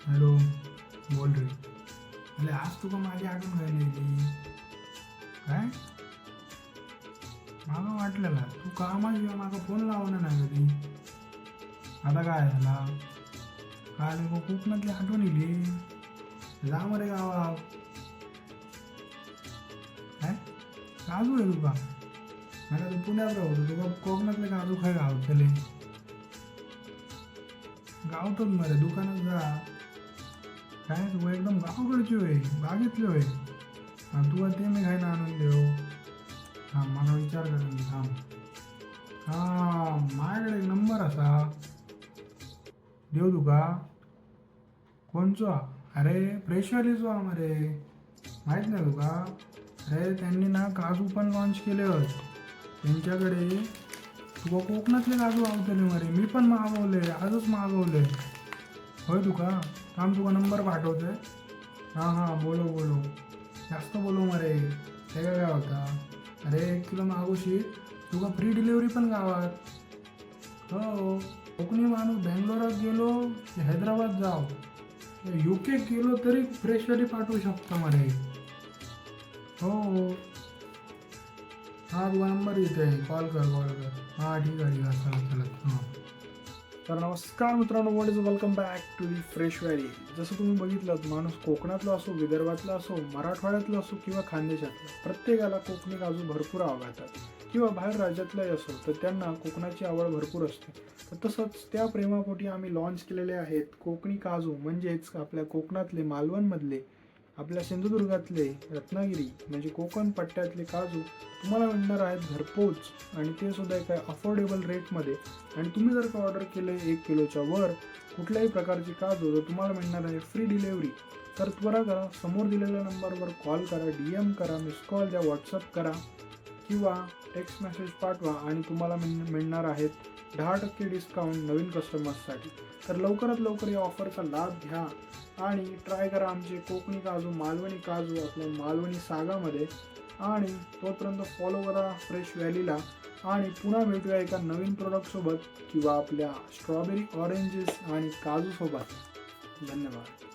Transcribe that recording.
Hello, बोल रे. अरे आज तुका माझी आठवण घ्यायला येईल. काय मला वाटलेला तू कामाशिवाय माझा फोन लावणार नाही कधी. आता काय झाला? काय नको कोकणातली आठवण येईल. जा मरे गावात. काय काजू आहे तुका? मला तू पुण्यात राहतो तुका कोकणातले काजू खाय गावतले. गावतच मरे दुकानात जा. काय तू एकदम गावाकडची होय, बागेतली होय. आणि तुला ते मी खायला आणून देऊ. हां मला विचार करून घे थांब. हां माझ्याकडे एक नंबर असा देऊ तुका. कोणचा? अरे फ्रेशवालीचो मरे, माहीत नाही तुका? अरे त्यांनी ना काजू पण लॉन्च केले आहेत त्यांच्याकडे. तुका कोकणातले काजू आवडले मरे, मी पण मागवले, आजच मागवले. होय तुका थांब तुका नंबर पाठवते. हां हां बोलो बोलो, जास्त बोलो मरे. ते काय होता? अरे 1 किलो मागवशी तुका फ्री डिलिव्हरी पण गावात. हो, कोकणी माणूस बँगलोरात गेलो की हैदराबाद जाव, UK गेलो तरी फ्रेशवाली पाठवू शकता मरे. हो. हां तुझा नंबर येते, कॉल कर कॉल कर. हां ठीक आहे चला चला हां. तर नमस्कार मित्रांनो, what is welcome back to the fresh valley. जसं तुम्ही बघितलं, माणूस कोकणातला असो, विदर्भातला असो, मराठवाड्यातला असो किंवा खानदेशातला, प्रत्येकाला कोकणी काजू भरपूर आवडतात. किंवा बाहेर राज्यातलाही असो तर त्यांना कोकणाची आवड भरपूर असते. तर तसंच त्या प्रेमापोटी आम्ही लॉन्च केलेले आहेत कोकणी काजू, म्हणजेच आपल्या कोकणातले, मालवणमधले, आपल्या सिंधुदुर्गातले, रत्नागिरी म्हणजे कोकण पट्ट्यातले काजू तुम्हाला मिळणार आहेत घरपोच, आणि ते सुद्धा एका अफोर्डेबल रेटमध्ये. आणि तुम्ही जर का ऑर्डर केले 1 किलोच्या वर कुठल्याही प्रकारचे काजू, तर तुम्हाला मिळणार आहे फ्री डिलेवरी. तर त्वरा करा, समोर दिलेल्या नंबरवर कॉल करा, DM करा, मिस कॉल द्या, व्हॉट्सअप करा किंवा टेक्स्ट मेसेज पाठवा आणि तुम्हाला मिळणार आहेत 10% डिस्काउंट नवीन कस्टमर्ससाठी. तर लवकरात लवकर या ऑफरचा लाभ घ्या आणि ट्राय करा आमचे कोकणी काजू, मालवणी काजू आपल्या मालवणी सागामध्ये. आणि तोपर्यंत फॉलो करा फ्रेश व्हॅलीला. आणि पुन्हा भेटूया एका नवीन प्रोडक्टसोबत किंवा आपल्या स्ट्रॉबेरी, ऑरेंजेस आणि काजूसोबत. धन्यवाद.